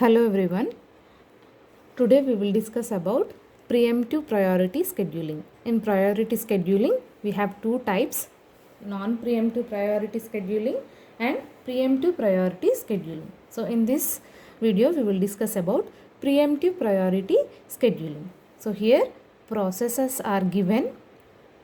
Hello everyone. Today we will discuss about preemptive priority scheduling. In priority scheduling, we have two types: non-preemptive priority scheduling and preemptive priority scheduling. So in this video we will discuss about preemptive priority scheduling. So here processes are given,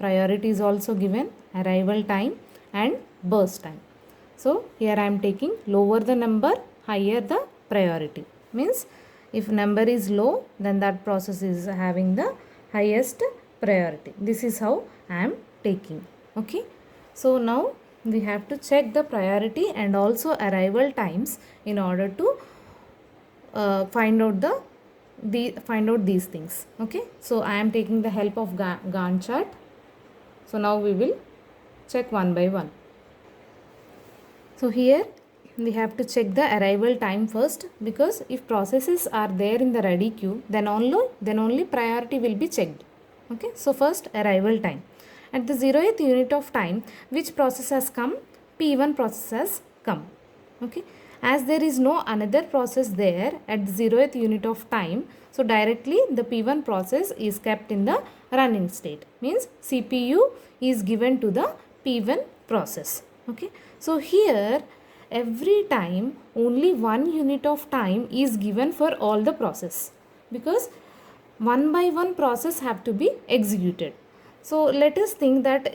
priority is also given, arrival time and burst time. So here I am taking lower the number, higher the priority. Means if number is low, then that process is having the highest priority. This is how I am taking. Okay. So now we have to check the priority and also arrival times in order to find out these things. Okay. So I am taking the help of Gantt chart. So now we will check one by one. So here we have to check the arrival time first, because if processes are there in the ready queue, then only priority will be checked. Okay. So first arrival time. At the 0th unit of time, which process has come? P1 process has come. Okay. As there is no another process there at the 0th unit of time, so directly the P1 process is kept in the running state. Means CPU is given to the P1 process. Okay. So here every time only 1 unit of time is given for all the process, because one by one process have to be executed. So let us think that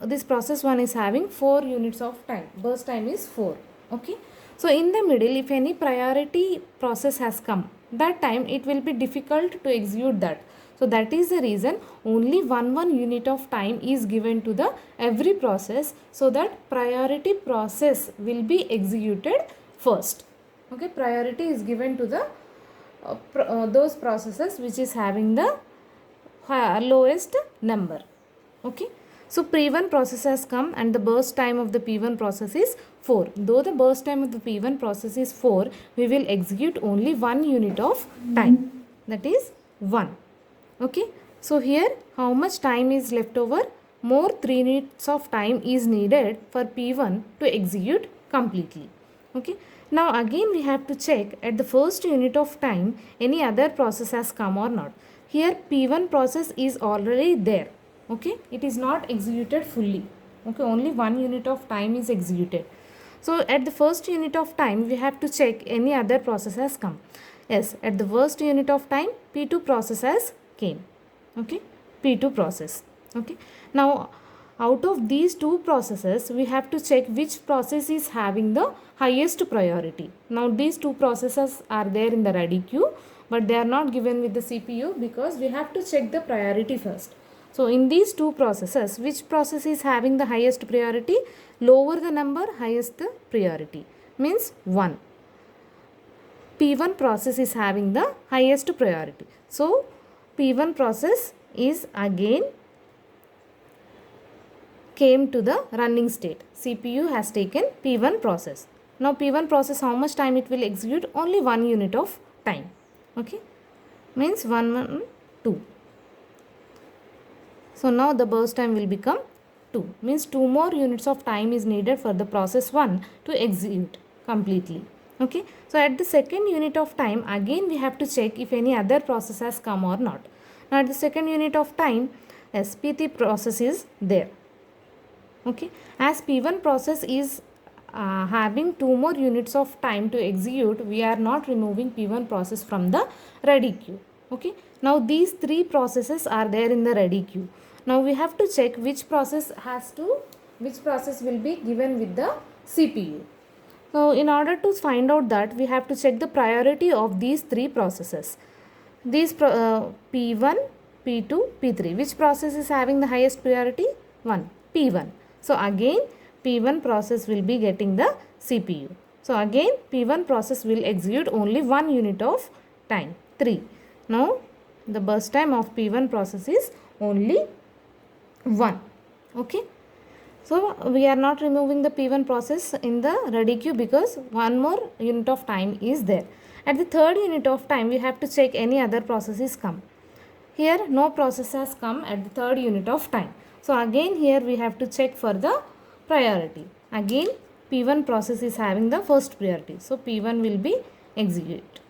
this process 1 is having 4 units of time. Burst time is 4. Okay. So in the middle, if any priority process has come, that time it will be difficult to execute that. So that is the reason only one unit of time is given to the every process, so that priority process will be executed first. Okay. Priority is given to the those processes which is having the lowest number. Okay. So P1 process has come and the burst time of the P1 process is 4. Though the burst time of the P1 process is 4, we will execute only 1 unit of time, that is 1. Okay. So here how much time is left over? More 3 units of time is needed for P1 to execute completely. Okay. Now again we have to check at the first unit of time any other process has come or not. Here P1 process is already there. Okay. It is not executed fully. Okay. Only 1 unit of time is executed. So at the first unit of time we have to check any other process has come. Yes, at the first unit of time P2 process has came. Okay. P2 process. Okay. Now out of these two processes we have to check which process is having the highest priority. Now these two processes are there in the ready queue, but they are not given with the CPU, because we have to check the priority first. So in these two processes, which process is having the highest priority? Lower the number, highest the priority. Means 1. P1 process is having the highest priority. So P1 process is again came to the running state. CPU has taken P1 process. Now P1 process, how much time it will execute? Only 1 unit of time. Okay. Means 1, 2. So now the burst time will become 2. Means 2 more units of time is needed for the process 1 to execute completely. Okay. So at the second unit of time again we have to check if any other process has come or not. Now at the second unit of time SP3 process is there. Okay. As P1 process is having 2 more units of time to execute, we are not removing P1 process from the ready queue. Okay. Now these 3 processes are there in the ready queue. Now we have to check which process will be given with the CPU. So in order to find out that, we have to check the priority of these 3 processes. These P1, P2, P3. Which process is having the highest priority? 1. P1. So again P1 process will be getting the CPU. So again P1 process will execute only 1 unit of time. 3. Now the burst time of P1 process is only 1. Okay. So we are not removing the P1 process in the ready queue, because 1 more unit of time is there. At the third unit of time we have to check any other process is come. Here no process has come at the third unit of time. So again here we have to check for the priority. Again P1 process is having the first priority. So P1 will be executed.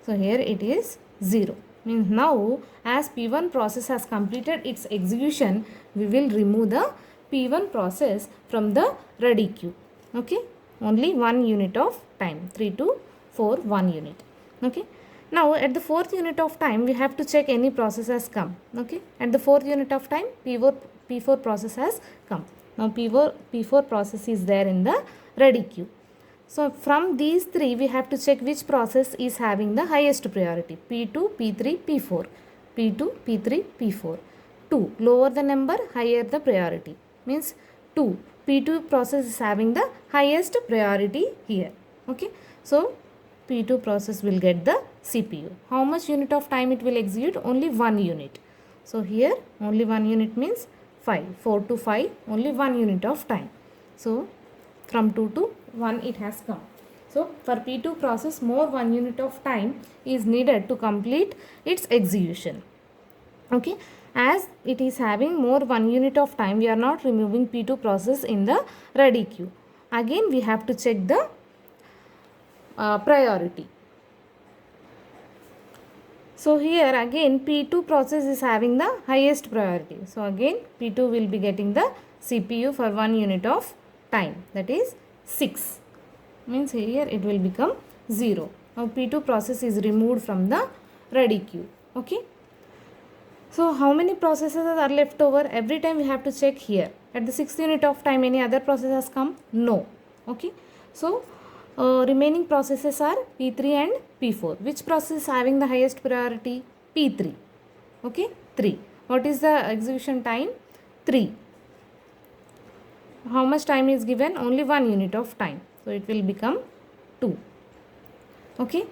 So here it is 0. Means now as P1 process has completed its execution, we will remove the P1 process from the ready queue. Okay. Only 1 unit of time. 3 to 4, 1 unit. Okay. Now at the 4th unit of time, we have to check any process has come. Okay. At the 4th unit of time, P4 process has come. Now P4 process is there in the ready queue. So from these three, we have to check which process is having the highest priority. P2, P3, P4. P2, P3, P4. 2. Lower the number, higher the priority. Means 2. P2 process is having the highest priority here. Okay. So P2 process will get the CPU. How much unit of time it will execute? Only 1 unit. So here only 1 unit means 5. 4 to 5, only 1 unit of time. So from 2 to 1 it has come. So for P2 process, more 1 unit of time is needed to complete its execution. Okay. As it is having more 1 unit of time, we are not removing P2 process in the ready queue. Again we have to check the priority. So here again P2 process is having the highest priority. So again P2 will be getting the CPU for 1 unit of time, that is 6. Means here it will become 0. Now P2 process is removed from the ready queue. Okay. So how many processes are left over? Every time we have to check here. At the 6th unit of time, any other process has come? No. Okay. So remaining processes are P3 and P4. Which process is having the highest priority? P3. Okay. 3. What is the execution time? 3. How much time is given? Only 1 unit of time. So it will become 2. Okay.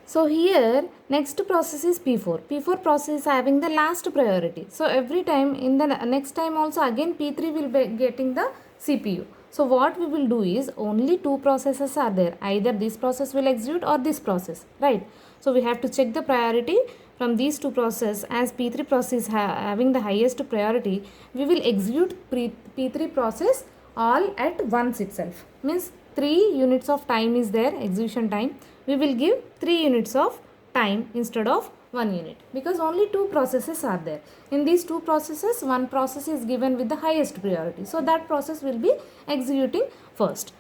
So here next process is P4. P4 process is having the last priority. So every time in the next time also again P3 will be getting the CPU. So what we will do is only 2 processes are there. Either this process will execute or this process, right? So we have to check the priority from these 2 processes. As P3 process having the highest priority, we will execute P3 process all at once itself. Means 3 units of time is there, execution time. We will give 3 units of time instead of 1 unit, because only 2 processes are there. In these 2 processes, one process is given with the highest priority. So that process will be executing first.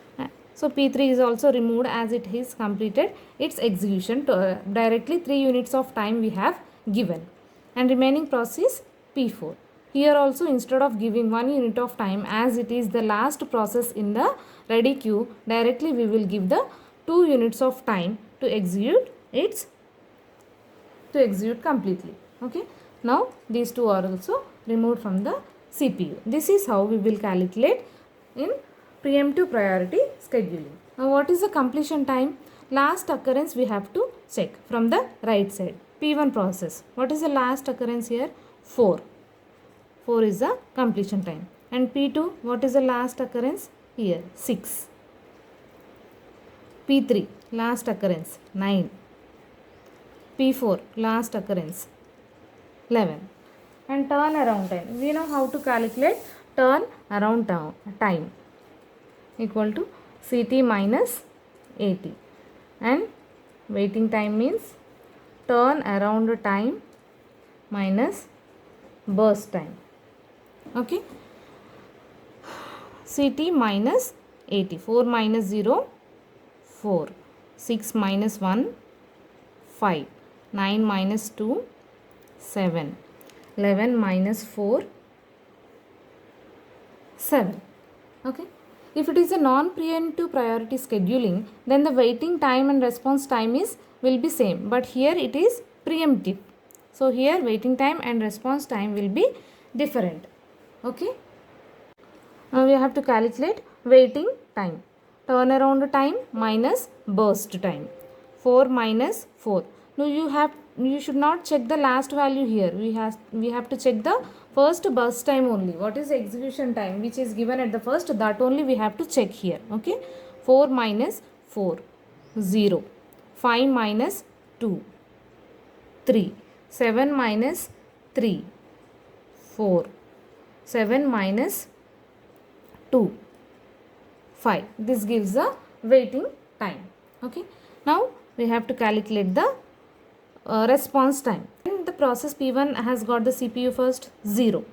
So P3 is also removed as it is completed its execution. Directly 3 units of time we have given. And remaining process P4. Here also instead of giving 1 unit of time, as it is the last process in the ready queue, directly we will give the 2 units of time to execute completely. Okay. Now these 2 are also removed from the CPU. This is how we will calculate in preemptive priority scheduling. Now what is the completion time? Last occurrence we have to check from the right side. P1 process. What is the last occurrence here? 4. 4 is the completion time. And P2, what is the last occurrence? Here 6. P3 last occurrence 9. P4 last occurrence 11. And turn around time. We know how to calculate turn around time equal to CT minus AT. And waiting time means turn around time minus burst time. Okay. CT minus AT. 4 minus 0, 4. 6 minus 1, 5. 9 minus 2, 7. 11 minus 4, 7. Okay. If it is a non-preemptive priority scheduling, then the waiting time and response time will be same. But here it is preemptive. So here waiting time and response time will be different. Okay. Now we have to calculate waiting time. Turnaround time minus burst time. 4 minus 4. Now you should not check the last value here. We have to check the first burst time only. What is the execution time which is given at the first, that only we have to check here. Okay. 4 minus 4, 0. 5 minus 2, 3. 7 minus 3, 4. 7 minus 2, 5. This gives the waiting time. Okay, now we have to calculate the response time. And the process P1 has got the CPU first, 0.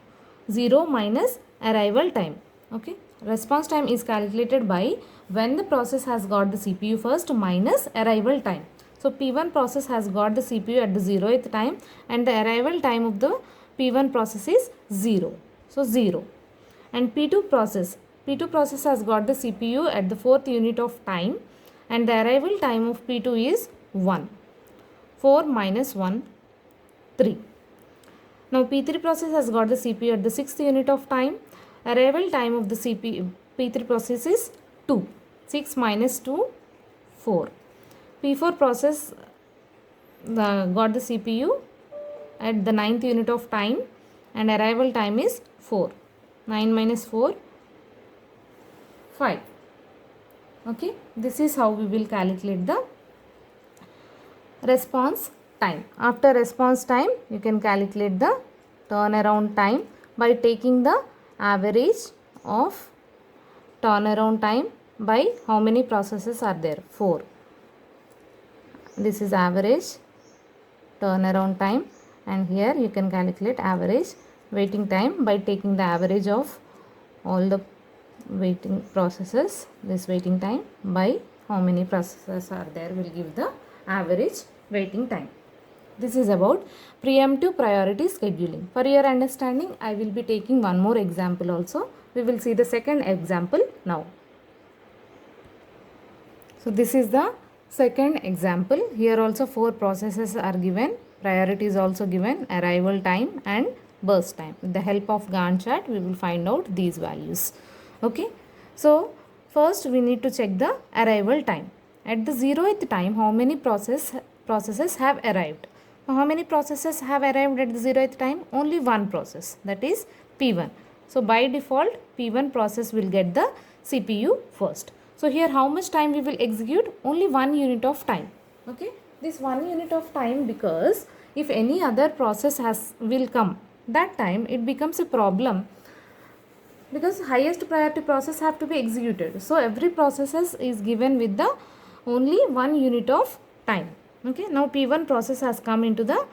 0 minus arrival time. Okay, response time is calculated by when the process has got the CPU first minus arrival time. So P1 process has got the CPU at the 0th time and the arrival time of the P1 process is 0. So 0. And P2 process has got the CPU at the 4th unit of time and the arrival time of P2 is 1. 4 minus 1, 3. Now P3 process has got the CPU at the 6th unit of time. Arrival time of the P3 process is 2. 6 minus 2, 4. P4 process got the CPU at the 9th unit of time and arrival time is 4. 9 minus 4, 5. Okay, this is how we will calculate the response time. After response time, you can calculate the turnaround time by taking the average of turnaround time by how many processes are there? 4. This is average turnaround time, and here you can calculate average waiting time by taking the average of all the waiting processes. This waiting time by how many processes are there will give the average waiting time. This is about preemptive priority scheduling. For your understanding, I will be taking one more example also. We will see the second example now. So this is the second example. Here also 4 processes are given. Priority is also given, arrival time and burst time. With the help of Gantt chart, we will find out these values. Okay. So first we need to check the arrival time. At the 0th time, how many processes have arrived? How many processes have arrived at the 0th time? Only one process, that is P1. So by default, P1 process will get the CPU first. So here how much time we will execute? Only 1 unit of time. Okay, this 1 unit of time, because if any other process will come, that time it becomes a problem, because highest priority process have to be executed. So every process is given with the only 1 unit of time. Okay, now P1 process has come into the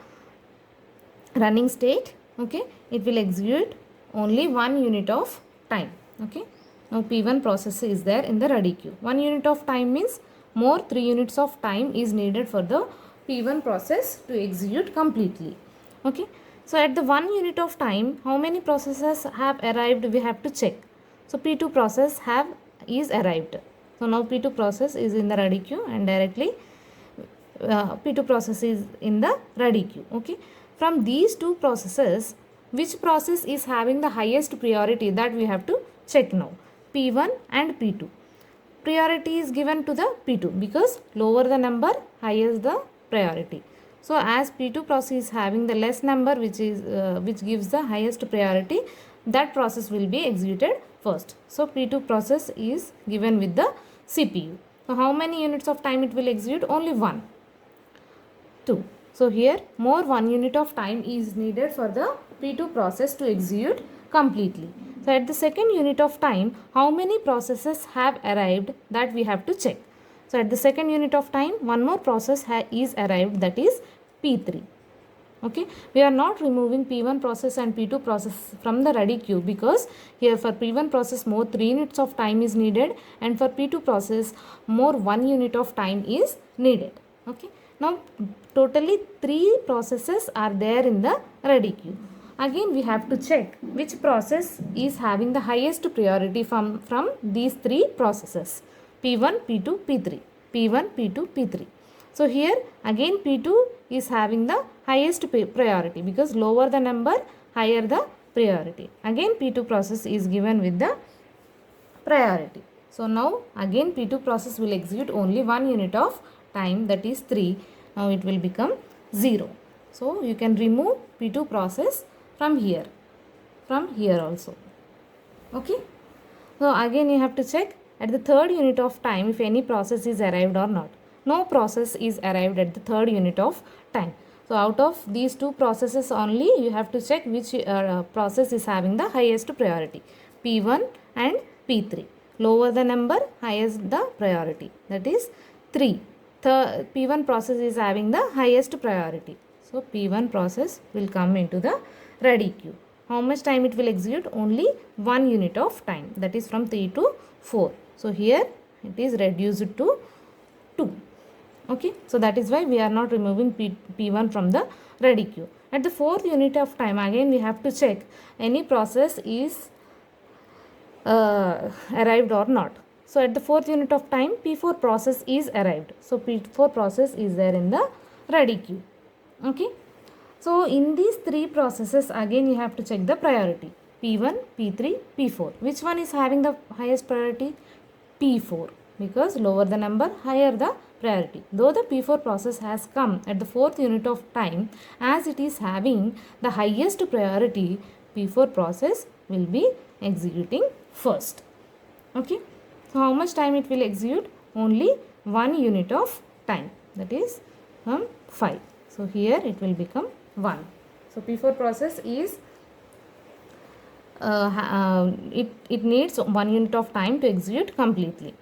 running state. Okay, it will execute only 1 unit of time. Okay, now P1 process is there in the ready queue. 1 unit of time means more 3 units of time is needed for the P1 process to execute completely. Okay, so at the 1 unit of time, how many processes have arrived? We have to check. So P2 process is arrived. So now P2 process is in the ready queue, and directly P2 process is in the ready queue. Okay, from these two processes, which process is having the highest priority? That we have to check now. P1 and P2. Priority is given to the P2 because lower the number, higher the priority. So as P2 process is having the less number, which gives the highest priority, that process will be executed first. So P2 process is given with the CPU. So how many units of time it will execute? Only 1. 2. So here more 1 unit of time is needed for the P2 process to execute completely. So at the second unit of time, how many processes have arrived? That we have to check. So at the second unit of time, one more process is arrived, that is P3. Okay, we are not removing P1 process and P2 process from the ready queue, because here for P1 process more 3 units of time is needed, and for P2 process more 1 unit of time is needed. Okay, now totally 3 processes are there in the ready queue. Again we have to check which process is having the highest priority from these 3 processes: P1, P2, P3. P1, P2, P3. So here again P2 is having the highest priority, because lower the number, higher the priority. Again P2 process is given with the priority. So now again P2 process will execute only 1 unit of time, that is 3. Now it will become 0. So you can remove P2 process from here also. Okay, so again you have to check at the third unit of time if any process is arrived or not. No process is arrived at the third unit of time. So out of these 2 processes only, you have to check which process is having the highest priority, P1 and P3. lower the number, highest the priority. That is 3. The P1 process is having the highest priority. So P1 process will come into the ready queue. How much time it will execute? Only 1 unit of time. That is from 3 to 4. So here it is reduced to 2. Okay, so that is why we are not removing P1 from the ready queue. At the 4th unit of time, again we have to check any process is arrived or not. So at the 4th unit of time, P4 process is arrived. So P4 process is there in the ready queue. Okay. So in these 3 processes, again you have to check the priority. P1, P3, P4. Which one is having the highest priority? P4. Because lower the number, higher the priority. Though the P4 process has come at the 4th unit of time, as it is having the highest priority, P4 process will be executing first. Okay. So how much time it will execute? Only 1 unit of time. That is 5. So here it will become 1. So P4 process is it needs 1 unit of time to execute completely.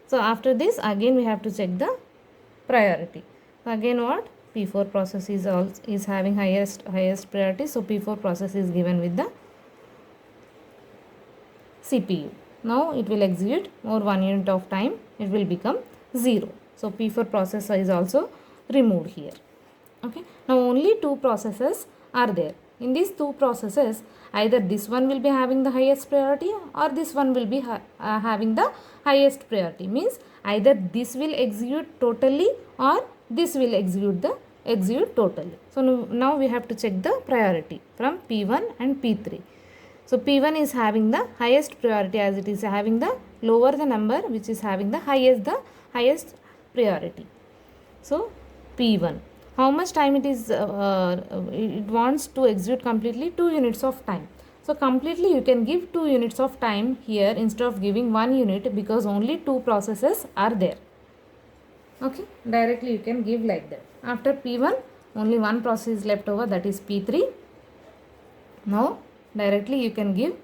So after this, again we have to check the priority. So again what? P4 process is having highest priority. So P4 process is given with the CPU. Now it will execute more 1 unit of time. It will become 0. So P4 process is also removed here. Okay. Now only 2 processes are there. In these 2 processes, either this one will be having the highest priority or this one will be having the highest priority. Means either this will execute totally or this will execute totally. So now we have to check the priority from P1 and P3. So P1 is having the highest priority, as it is having the lower the number which is having the highest priority. So P1. How much time it is, it wants to execute completely? 2 units of time. So completely you can give 2 units of time here instead of giving 1 unit, because only 2 processes are there. Okay, directly you can give like that. After P1, only 1 process is left over, that is P3. Now directly you can give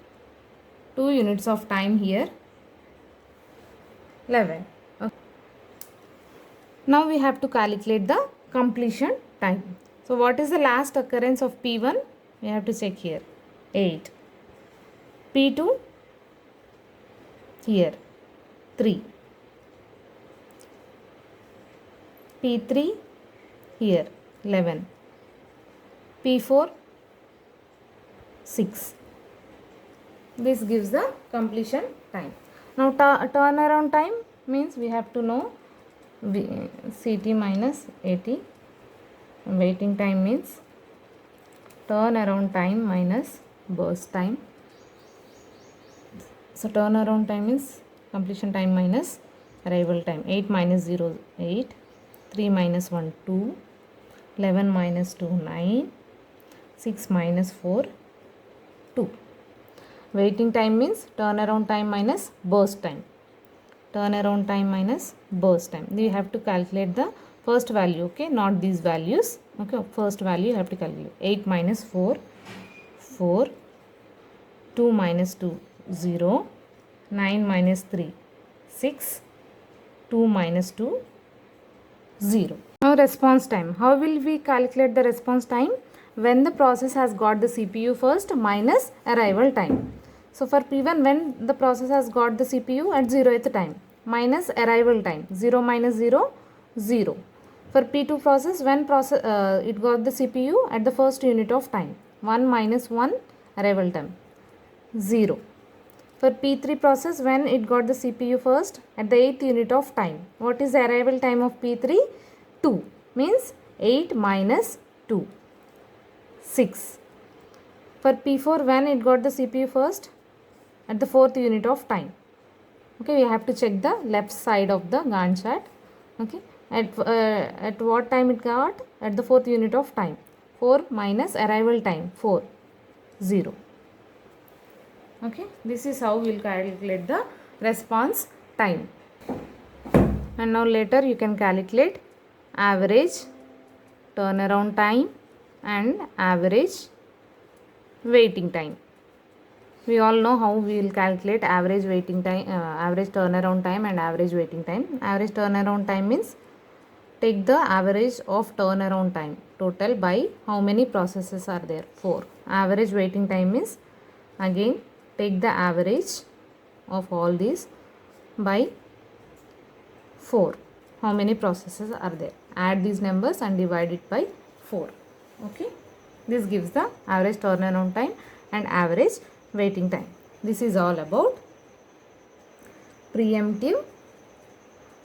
2 units of time here, 11. Okay. Now we have to calculate the completion time. So what is the last occurrence of P1? We have to check here, 8. P2 here, 3. P3 here, 11. P4 6. This gives the completion time. Now turnaround time means we have to know CT minus AT. Waiting time means turnaround time minus burst time. So turnaround time is completion time minus arrival time. 8 minus 0 8, 3 minus 1 2, 11 minus 2 9, 6 minus 4 2. Waiting time means turnaround time minus burst time. Turnaround time minus burst time. We have to calculate the first value, okay, not these values. Okay, first value you have to calculate. 8 minus 4 4, 2 minus 2 0, 9 minus 3 6, 2 minus 2 0. Now response time. How will we calculate the response time? When the process has got the CPU first minus arrival time. So for P1, when the process has got the CPU at 0th time, minus arrival time, 0 minus 0 0. For P2 process, when it got the CPU at the first unit of time, 1 minus 1 arrival time, 0. For P3 process, when it got the CPU first at the 8th unit of time, what is the arrival time of P3? 2. Means 8 minus 2, 6. For P4, when it got the CPU first at the 4th unit of time. Okay, we have to check the left side of the Gantt chart. Okay, at what time it got? At the 4th unit of time. 4 minus arrival time, 4 0. Okay, this is how we will calculate the response time. And now later you can calculate average turnaround time and average waiting time. we all know how we will calculate average waiting time, average turnaround time and average waiting time. Average turnaround time means take the average of turnaround time total by how many processes are there, 4. Average waiting time is again take the average of all these by 4. How many processes are there, add these numbers and divide it by 4. Okay, this gives the average turnaround time and average waiting time. This is all about preemptive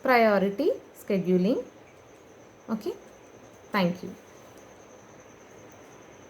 priority scheduling. Okay, thank you.